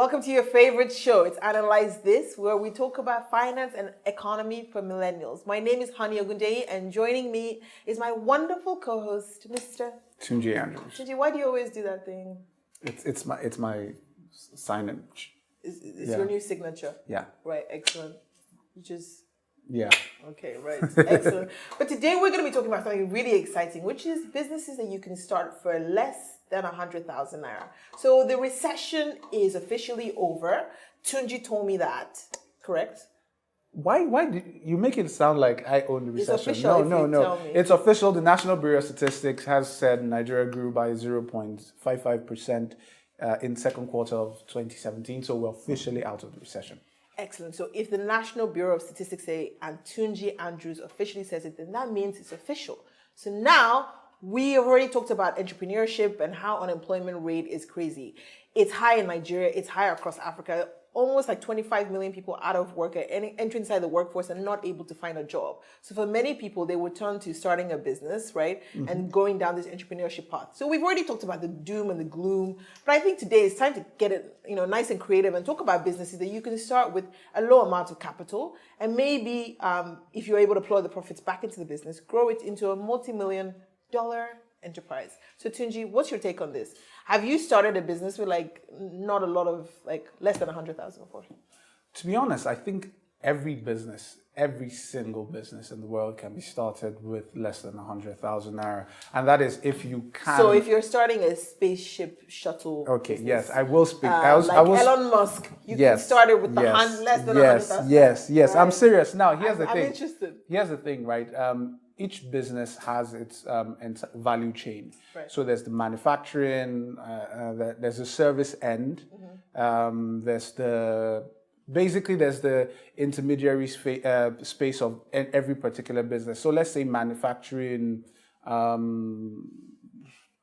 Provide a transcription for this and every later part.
Welcome to your favorite show. It's Analyze This, where we talk about finance and economy for millennials. My name is Hani Ogundeyi, and joining me is my wonderful co-host, Mr. Tunji Andrews. Tunji, why do you always do that thing? It's my signage. It's your new signature. Yeah. Right, excellent. Yeah. Okay, right. Excellent. But today we're going to be talking about something really exciting, which is businesses that you can start for less than 100,000 naira. So the recession is officially over. Tunji told me that, correct? Why did you make it sound like I own the recession? It's official. No. It's official. The National Bureau of Statistics has said Nigeria grew by 0.55% in second quarter of 2017. So we're officially out of the recession. Excellent. So if the National Bureau of Statistics say, and Tunji Andrews officially says it, then that means it's official. So now we have already talked about entrepreneurship and how unemployment rate is crazy. It's high in Nigeria. It's high across Africa. Almost like 25 million people out of work are entering inside the workforce and not able to find a job. So for many people, they would turn to starting a business, right? Mm-hmm. And going down this entrepreneurship path. So we've already talked about the doom and the gloom, but I think today it's time to get it, nice and creative and talk about businesses that you can start with a low amount of capital. And maybe if you're able to plow the profits back into the business, grow it into a multi-million-dollar enterprise. So Tunji, what's your take on this? Have you started a business with not a lot of less than 100,000 before? To be honest, I think every single business in the world can be started with less than 100,000 naira, and that is if you can. So if you're starting a spaceship shuttle, okay, business, yes, I will speak. Elon Musk, you can start it with less than 100,000. Yes. Right. I'm serious. Now, here's the thing. I'm interested. Here's the thing, right? Each business has its value chain. Right. So there's the manufacturing, there's the service end, there's the intermediary space of every particular business. So let's say manufacturing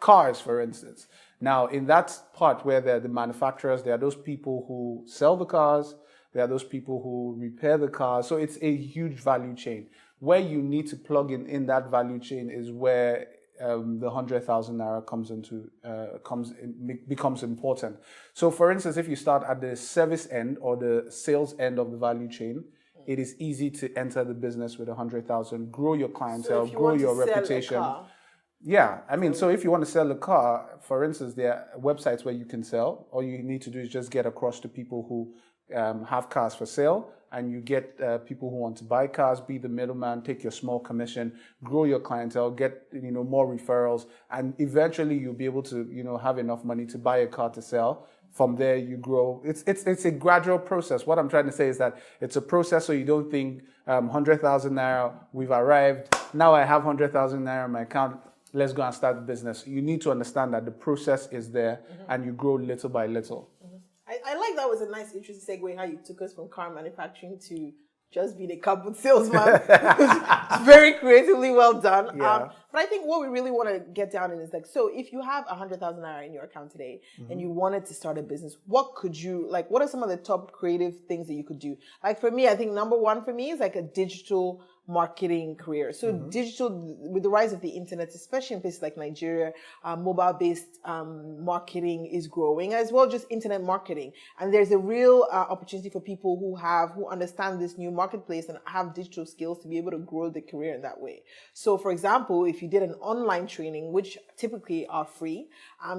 cars, for instance. Now, in that part where they're the manufacturers, there are those people who sell the cars, there are those people who repair the cars. So it's a huge value chain. Where you need to plug in that value chain is where the 100,000 naira becomes important. So, for instance, if you start at the service end or the sales end of the value chain, it is easy to enter the business with 100,000, grow your clientele, grow your reputation. Yeah, so if you want to sell a car, for instance, there are websites where you can sell. All you need to do is just get across to people who have cars for sale, and you get people who want to buy cars, be the middleman, take your small commission, grow your clientele, get more referrals, and eventually you'll be able to have enough money to buy a car to sell. From there you grow. It's a gradual process. What I'm trying to say is that it's a process, so you don't think 100,000 naira, we've arrived, now I have 100,000 naira in my account, let's go and start the business. You need to understand that the process is there, and you grow little by little. I like that was a nice, interesting segue how you took us from car manufacturing to just being a cardboard salesman. It's very creatively well done. Yeah. But I think what we really want to get down in is so if you have 100,000 naira in your account today and you wanted to start a business, what are some of the top creative things that you could do? For me, I think number one for me is a digital marketing career. So digital, with the rise of the internet, especially in places like Nigeria, mobile-based marketing is growing, as well just internet marketing. And there's a real opportunity for people who understand this new marketplace and have digital skills to be able to grow their career in that way. So, for example, if you did an online training, which typically are free,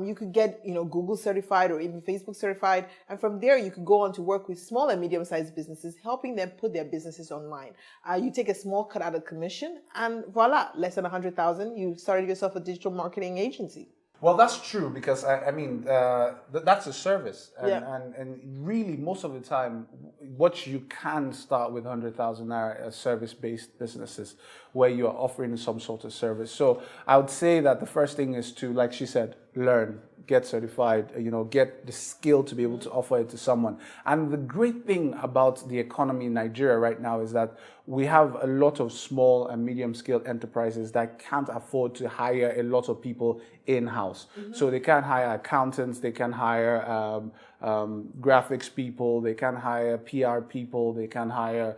you could get Google certified or even Facebook certified, and from there you could go on to work with small and medium-sized businesses, helping them put their businesses online. You take a small cut out of commission, and voila, less than 100,000, you started yourself a digital marketing agency. Well, that's true, because that's a service, and really most of the time, what you can start with 100,000 naira are service-based businesses where you are offering some sort of service. So I would say that the first thing is to, like she said, learn, get certified, get the skill to be able to offer it to someone. And the great thing about the economy in Nigeria right now is that we have a lot of small and medium-scale enterprises that can't afford to hire a lot of people in-house. So they can hire accountants, they can hire graphics people, they can hire PR people, they can hire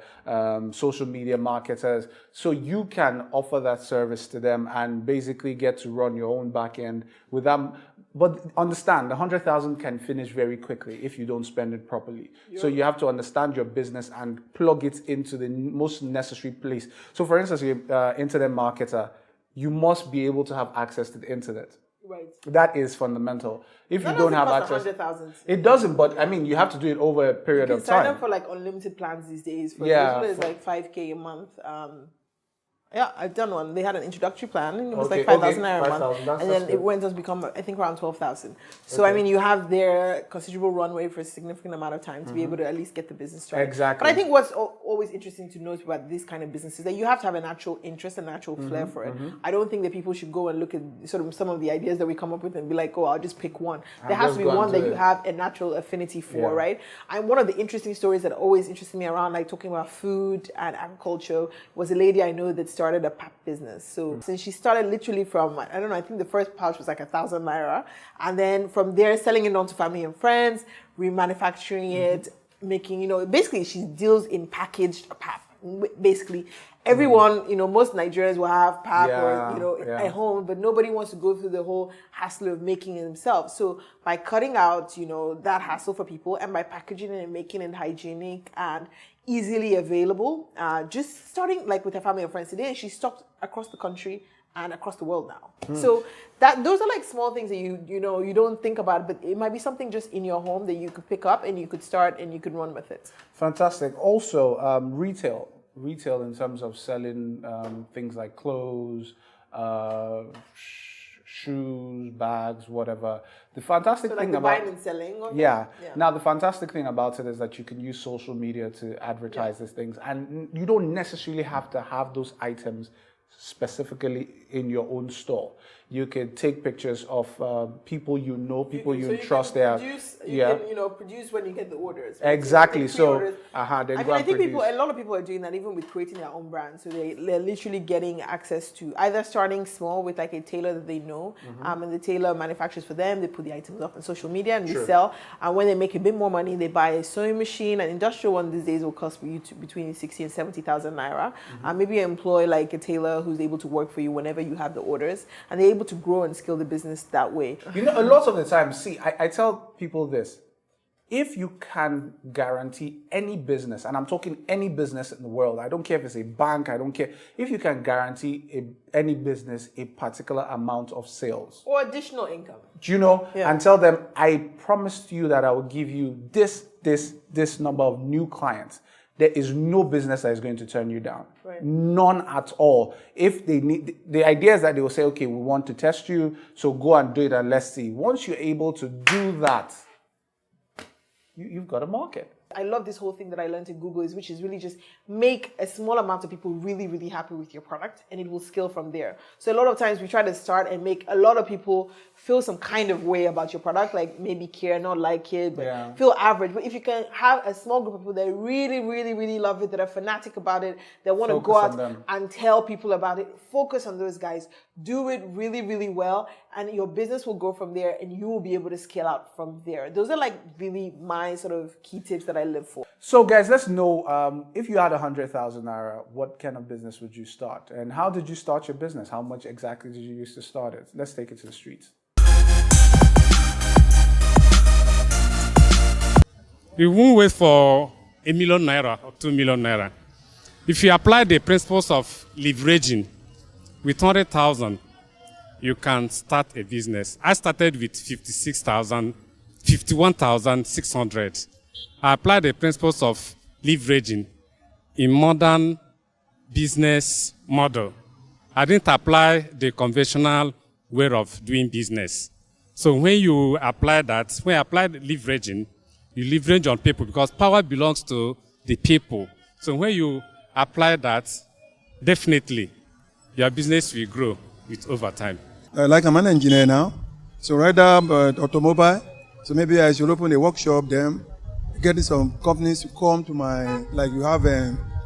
social media marketers. So you can offer that service to them and basically get to run your own back end without But understand, the 100,000 can finish very quickly if you don't spend it properly. So you have to understand your business and plug it into the most necessary place. So for instance, you're an internet marketer, you must be able to have access to the internet. Right. That is fundamental. If you That don't doesn't have cost access, 100,000. it doesn't. But I mean, you have to do it over a period of time. Sign up for like unlimited plans these days. For Yeah. it's like 5K a month. Yeah, I've done one. They had an introductory plan, and it was Okay, like 5,000 okay, naira a 5,000, month, and that's then good. it went to become, I think, around 12,000. So I mean, you have their considerable runway for a significant amount of time to be able to at least get the business started. Exactly. But I think what's always interesting to note about this kind of business is that you have to have a natural interest, a natural flair for it. I don't think that people should go and look at sort of some of the ideas that we come up with and be like, oh, I'll just pick one. There has to be one that you have a natural affinity for, right? And one of the interesting stories that always interested me around, like talking about food and agriculture, was a lady I know that started a pap business. So since she started literally from, I don't know, I think the first pouch was like 1,000 naira. And then from there, selling it on to family and friends, remanufacturing it, making, you know, basically she deals in packaged pap. Basically, everyone, you know, most Nigerians will have pap or, you know, at home, but nobody wants to go through the whole hassle of making it themselves. So by cutting out, you know, that hassle for people and by packaging it and making it hygienic and easily available, just starting like with her family and friends today, she stocked across the country and across the world now. So those are like small things that you know you don't think about, but it might be something just in your home that you could pick up and you could start and you could run with it. Fantastic. Also, retail in terms of selling things like clothes, shoes, bags, whatever. The fantastic So like thing the about buying and selling. Of yeah. Now the fantastic thing about it is that you can use social media to advertise these things, and you don't necessarily have to have those items specifically in your own store. You can take pictures of people you know, people you trust. You can, you know, produce when you get the orders. Right? Exactly. So, then I go and think produce. a lot of people are doing that even with creating their own brand. So they're literally getting access to either starting small with like a tailor that they know, and the tailor manufactures for them. They put the items up on social media and they sell. And when they make a bit more money, they buy a sewing machine. An industrial one these days will cost you between 60 and 70,000 naira. Maybe you employ like a tailor who's able to work for you whenever you have the orders, and they're able to grow and scale the business that way. You know, a lot of the time, see, I tell people this. If you can guarantee any business, and I'm talking any business in the world, I don't care if it's a bank, I don't care. If you can guarantee any business a particular amount of sales. Or additional income. Do you know? And tell them, I promised you that I will give you this number of new clients. There is no business that is going to turn you down. Right. None at all. If they need, the idea is that they will say, okay, we want to test you, so go and do it and let's see. Once you're able to do that, you've got a market. I love this whole thing that I learned in Google, which is really just make a small amount of people really, really happy with your product, and it will scale from there. So a lot of times we try to start and make a lot of people feel some kind of way about your product, like maybe care, not like it, but feel average. But if you can have a small group of people that really, really, really love it, that are fanatic about it, that want to go out and tell people about it, focus on those guys. Do it really, really well, and your business will go from there, and you will be able to scale out from there. Those are like really my sort of key tips that I live for. So guys, let's know, if you had 100,000 naira, what kind of business would you start? And how did you start your business? How much exactly did you use to start it? Let's take it to the streets. You won't wait for 1 million naira or 2 million naira. If you apply the principles of leveraging with 100,000, you can start a business. I started with 51,600. I applied the principles of leveraging in modern business model. I didn't apply the conventional way of doing business. So when you apply that, when you apply leveraging, you leverage on people because power belongs to the people. So when you apply that, definitely your business will grow with over time. Like I'm an engineer now, so rather automobile. So maybe I should open a workshop, then getting some companies to come to my, like you have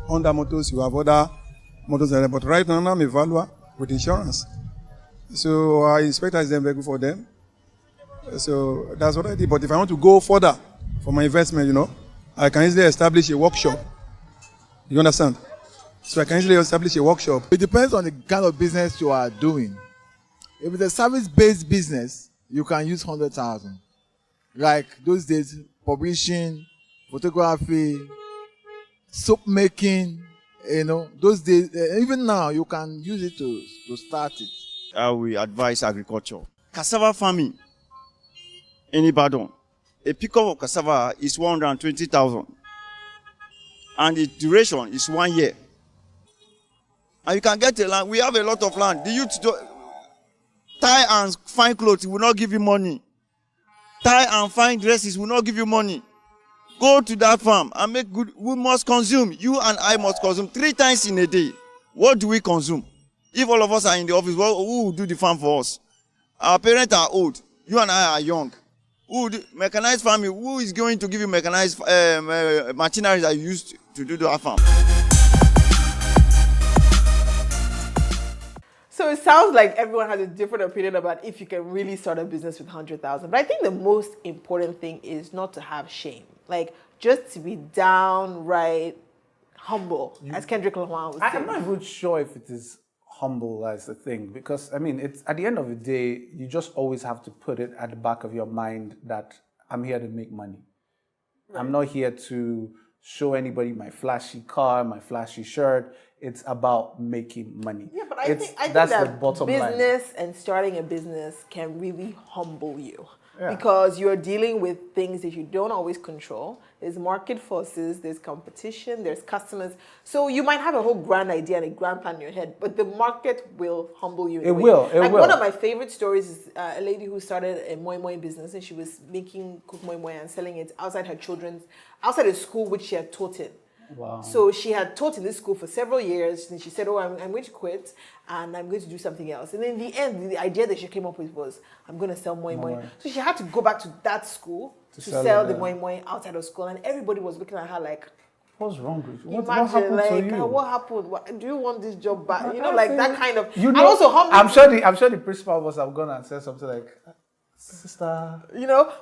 Honda Motors, you have other motors, but right now I'm a valuer with insurance. So I inspect them very good for them. So that's what I did. But if I want to go further for my investment, you know, I can easily establish a workshop. You understand? So I can easily establish a workshop. It depends on the kind of business you are doing. If it's a service-based business, you can use 100,000. Like those days, publishing, photography, soap making, those days, even now, you can use it to start it. I will advise agriculture. Cassava farming in Ibadan. A pickup of cassava is 120,000. And the duration is 1 year. And you can get a land. We have a lot of land. The youth tie and fine clothes will not give you money. Tie and fine dresses will not give you money. Go to that farm and make good. We must consume. You and I must consume 3 times in a day. What do we consume? If all of us are in the office, who will do the farm for us? Our parents are old. You and I are young. Who do mechanized farming? Who is going to give you mechanized machinery that you used to do that farm? So it sounds like everyone has a different opinion about if you can really start a business with 100,000. But I think the most important thing is not to have shame. Like, just to be downright humble, as Kendrick Lamar would say. I'm not even sure if it is humble as the thing, because I mean, it's at the end of the day, you just always have to put it at the back of your mind that I'm here to make money. Right. I'm not here to show anybody my flashy car, my flashy shirt. It's about making money. Yeah, but I think that's the that bottom line. Business and starting a business can really humble you. Yeah. Because you're dealing with things that you don't always control. There's market forces, there's competition, there's customers. So you might have a whole grand idea and a grand plan in your head, but the market will humble you. It will. One of my favorite stories is a lady who started a moi moi business, and she was making cook moi moi and selling it outside the school which she had taught in. Wow. So she had taught in this school for several years, and she said, I'm going to quit, and I'm going to do something else. And in the end, the idea that she came up with was, I'm going to sell moi moi. So she had to go back to that school to sell the moi moi outside of school, and everybody was looking at her like, what's wrong with you? What happened to you? What happened? Do you want this job back? That kind of... and also humbling. I'm sure the principal must have gone and said something like, sister,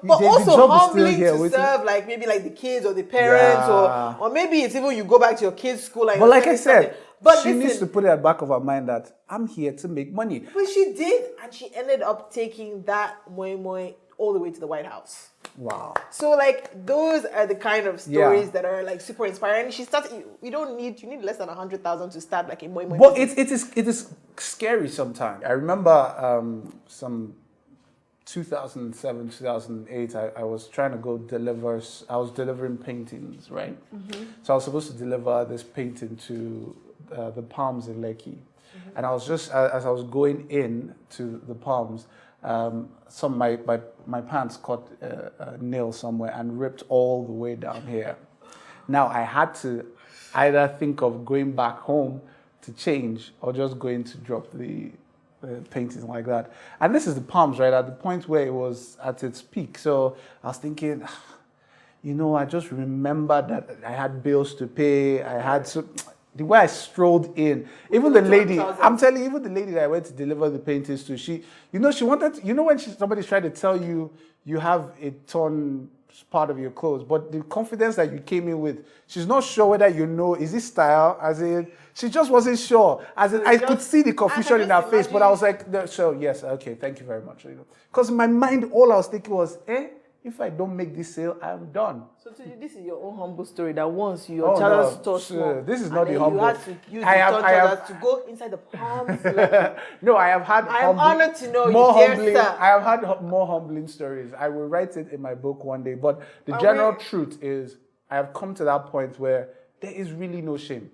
but also humbling to serve maybe the kids or the parents, or maybe it's even you go back to your kids' school. But like I said, she needs to put it at the back of her mind that I'm here to make money. But she did, and she ended up taking that moi moi all the way to the White House. Wow. So those are the kind of stories that are super inspiring. She started. You need less than 100,000 to start a moi moi. But it is scary sometimes. I remember some 2007, 2008, I was trying to I was delivering paintings, right? Mm-hmm. So I was supposed to deliver this painting to the Palms in Lekki. Mm-hmm. And I was just, as I was going in to the Palms, my pants caught a nail somewhere and ripped all the way down here. Now I had to either think of going back home to change or just going to drop the paintings like that. And this is the Palms, right, at the point where it was at its peak. So I was thinking, I just remember that I had bills to pay. The way I strolled in, even the lady, I'm telling you, even the lady that I went to deliver the paintings to, she wanted, when somebody's trying to tell you, you have a torn part of your clothes, but the confidence that you came in with, she's not sure whether is it style, as in, she just wasn't sure. As in, I could see the confusion in her face, but I was like, so yes, okay, thank you very much. Because in my mind, all I was thinking was, if I don't make this sale, I'm done. So this is your own humble story that once your child store small. This is not the humble. You had to use to go inside the Palms. No, I have had. I am honored to know more you, humbling. sir. I have had more humbling stories. I will write it in my book one day. But the general truth is, I have come to that point where there is really no shame.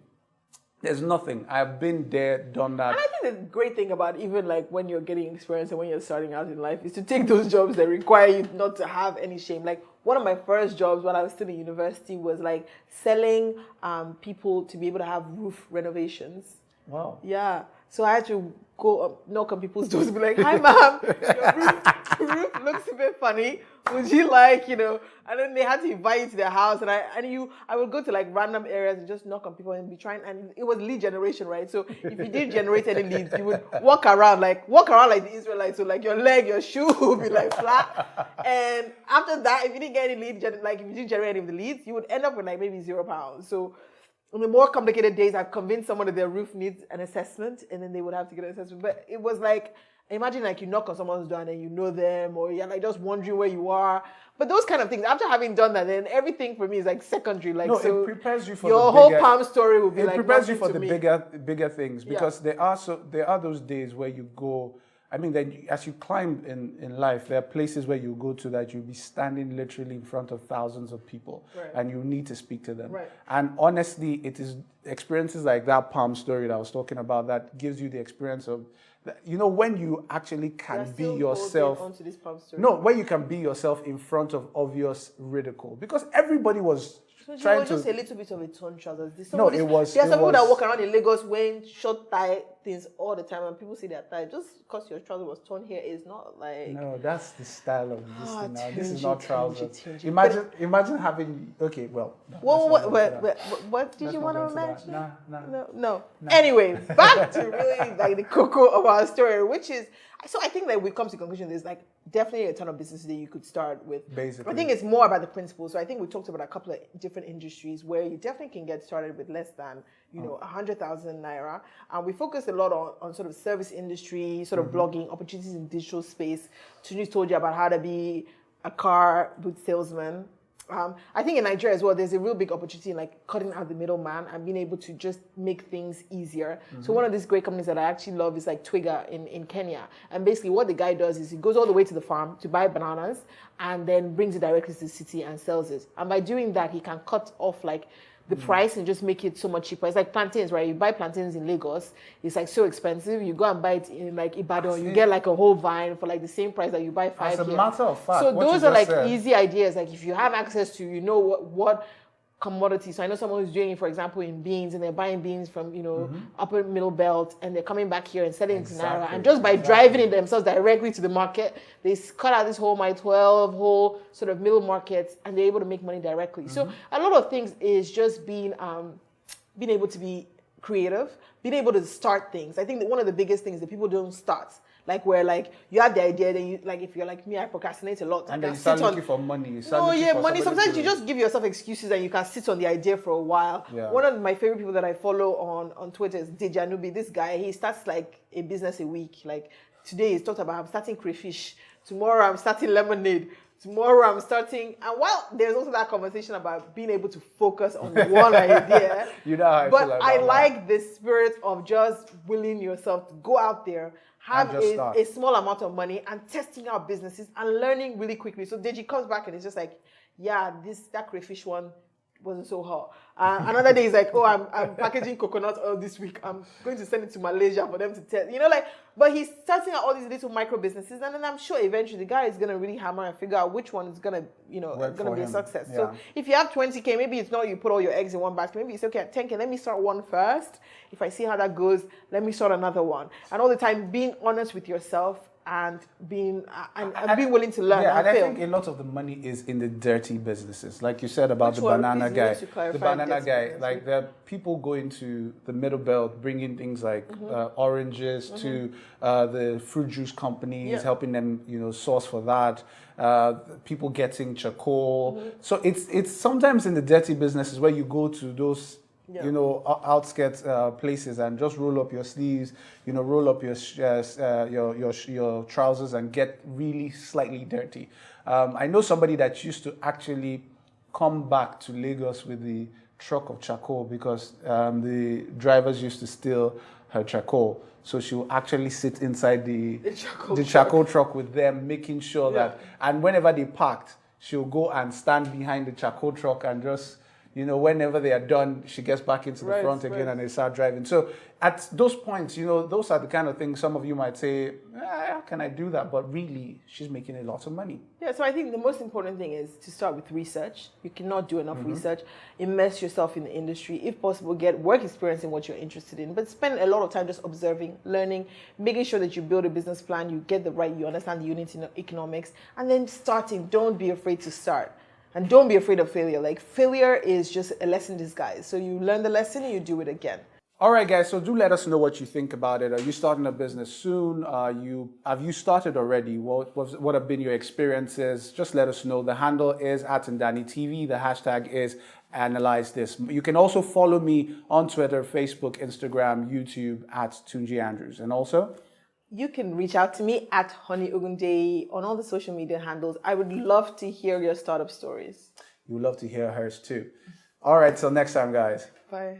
There's nothing. I've been there, done that. And I think the great thing about even when you're getting experience and when you're starting out in life is to take those jobs that require you not to have any shame. One of my first jobs when I was still in university was selling people to be able to have roof renovations. Wow. Yeah. So I had to go knock on people's doors and be like, hi, ma'am, your roof looks a bit funny. Would you and then they had to invite you to their house, and I would go to random areas and just knock on people and be trying, and it was lead generation, right? So if you didn't generate any leads, you would walk around like the Israelites. So your leg, your shoe would be flat. And after that, if you didn't get any leads, if you didn't generate any of the leads, you would end up with maybe £0. So on the more complicated days, I've convinced someone that their roof needs an assessment, and then they would have to get an assessment. But it was Imagine like you knock on someone's door and then you know them, or you're like just wondering where you are. But those kind of things, after having done that, then everything for me is like secondary. Like, No, so it prepares you for your the whole bigger, Palm story will be it like prepares you nothing for to the me. bigger things, because there are those days where you go. I mean, then as you climb in life, there are places where you go to that you'll be standing literally in front of thousands of people, and you need to speak to them. Right. And honestly, it is experiences like that Palm story that I was talking about that gives you the experience of, you know, when you actually can be yourself. Onto this Palm story. No, when you can be yourself in front of obvious ridicule, because everybody was So trying was just to. a little bit of a torn trousers. No, it was. There are some it people that was- walk around in Lagos wearing short tie things all the time, and people see their tie. Just because your trouser was torn here is not like. No, that's the style of this thing now. This is Tunji, not trousers. Tunji. Imagine having. Okay, well. No, Well, let's not go into that. what did Let's you not want go to into that. imagine? Nah. No. Anyway, back to really like the cocoa of our story, which is, so I think that we've come to the conclusion there's like definitely a ton of businesses that you could start with. Basically. I think it's more about the principles. So I think we talked about a couple of different industries where you definitely can get started with less than, 100,000 naira. And we focused a lot on sort of service industry, sort of blogging, opportunities in digital space. Tunji told you about how to be a car boot salesman. I think in Nigeria as well, there's a real big opportunity in like cutting out the middleman and being able to just make things easier. So one of these great companies that I actually love is like Twiga in Kenya. And basically what the guy does is he goes all the way to the farm to buy bananas and then brings it directly to the city and sells it. And by doing that, he can cut off like the price and just make it so much cheaper. It's like plantains, right? You buy plantains in Lagos, it's like so expensive. You go and buy it in like Ibadan, you get like a whole vine for like the same price that you buy 5 As a here. matter of fact, So what you those are just like said- easy ideas. Like if you have access to, what commodities. So I know someone who's doing it, for example, in beans, and they're buying beans from, upper middle belt, and they're coming back here and selling it to Naira. And just by driving it themselves directly to the market, they cut out this whole My 12 whole sort of middle markets, and they're able to make money directly. So a lot of things is just being able to be creative, being able to start things. I think that one of the biggest things that people don't start. Like where like you have the idea, then you like if you're like me, I procrastinate a lot. And then you start looking for money. You start No, looking yeah, for money. somebody Sometimes to- you just give yourself excuses and you can sit on the idea for a while. Yeah. One of my favorite people that I follow on Twitter is Dejanubi. This guy, he starts like a business a week. Like today he's talked about I'm starting crayfish. Tomorrow I'm starting lemonade. Tomorrow I'm starting, and while there's also that conversation about being able to focus on one idea, You know how I but feel about I that. like the spirit of just willing yourself to go out there, have And just start. a small amount of money and testing out businesses and learning really quickly. So Deji comes back and it's just like, yeah, that crayfish one wasn't so hot. Another day he's like, oh, I'm packaging coconut oil this week. I'm going to send it to Malaysia for them to test. But he's starting out all these little micro businesses, and then I'm sure eventually the guy is gonna really hammer and figure out which one is gonna, Work gonna for be a him. success. Yeah. So if you have 20K, maybe it's not you put all your eggs in one basket. Maybe it's okay at 10K. Let me start one first. If I see how that goes, let me start another one. And all the time being honest with yourself and being willing to learn Yeah, and and I fail. think a lot of the money is in the dirty businesses, like you said about Which the one? banana Please, you guy. need to clarify The banana dirty guy, business. like there are people going to the middle belt, bringing things like oranges to the fruit juice companies, Yeah. helping them, source for that. People getting charcoal. So it's sometimes in the dirty businesses where you go to those. Outskirts places and just roll up your sleeves, roll up your trousers and get really slightly dirty. I know somebody that used to actually come back to Lagos with the truck of charcoal because the drivers used to steal her charcoal. So she will actually sit inside the charcoal truck with them, making sure that, and whenever they parked, she'll go and stand behind the charcoal truck and just, whenever they are done, she gets back into the front again and they start driving. So at those points, those are the kind of things some of you might say, how can I do that? But really, she's making a lot of money. Yeah, so I think the most important thing is to start with research. You cannot do enough research. Immerse yourself in the industry. If possible, get work experience in what you're interested in. But spend a lot of time just observing, learning, making sure that you build a business plan, you get you understand the unit in economics, and then starting. Don't be afraid to start. And don't be afraid of failure. Like failure is just a lesson disguised. So you learn the lesson and you do it again. All right, guys. So do let us know what you think about it. Are you starting a business soon? Have you started already? What have been your experiences? Just let us know. The handle is @NdaniTV. The hashtag is Analyze This. You can also follow me on Twitter, Facebook, Instagram, YouTube @Tunji Andrews. And also, you can reach out to me at Honey Ogundeyi on all the social media handles. I would love to hear your startup stories. We would love to hear hers too. All right, till next time, guys. Bye.